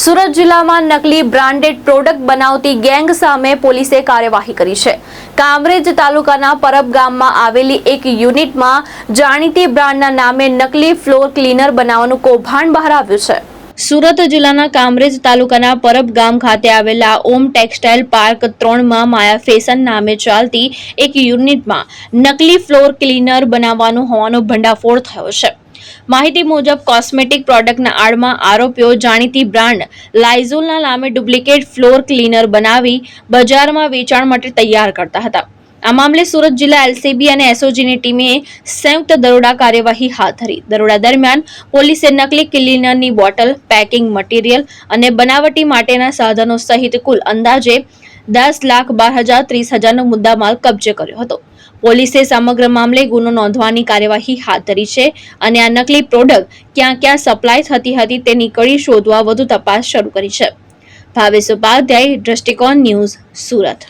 સુરત જિલ્લામાં નકલી branded product બનાવતી ગેંગ સામે પોલીસે કાર્યવાહી કરી છે। કામરેજ તાલુકાના પરબ ગામમાં આવેલી એક યુનિટમાં જાણીતી બ્રાન્ડના નામે નકલી ફ્લોર ક્લીનર બનાવવાનું કૌભાંડ બહાર આવ્યું છે। સુરત જિલ્લાના કામરેજ તાલુકાના પરબ ગામ ખાતે આવેલા ઓમ ટેક્સટાઇલ પાર્ક 3માં માયા ફેશન નામે ચાલતી એક યુનિટમાં નકલી ફ્લોર ક્લીનર બનાવવાનું હોવાનો ભંડાફોડ થયો છે। માહિતી મુજબ કોસ્મેટિક પ્રોડક્ટના આડમાં આરોપીઓ જાણીતી બ્રાન્ડ લાઇઝોલના નામે ડુપ્લિકેટ ફ્લોર ક્લીનર બનાવી બજારમાં વેચાણ માટે તૈયાર કરતા હતા। આ મામલે સુરત જિલ્લા એલસીબી અને એસઓજીની ટીમે સંયુક્ત દરોડા કાર્યવાહી હાથ ધરી। દરોડા દરમિયાન પોલીસે નકલી ક્લીનરની બોટલ, પેકિંગ મટીરીયલ અને બનાવટી માટેના સાધનો સહિત કુલ અંદાજે 10,12,30,000નો મુદ્દામાલ કબજે કર્યો હતો। પોલીસે સમગ્ર મામલે ગુનો નોંધવાની કાર્યવાહી હાથ ધરી છે અને આ નકલી પ્રોડક્ટ ક્યાં ક્યાં સપ્લાય થતી હતી તેની કડી શોધવા વધુ તપાસ શરૂ કરી છે। ભાવેશ ઉપાધ્યાય, દ્રષ્ટિકોણ ન્યૂઝ, સુરત।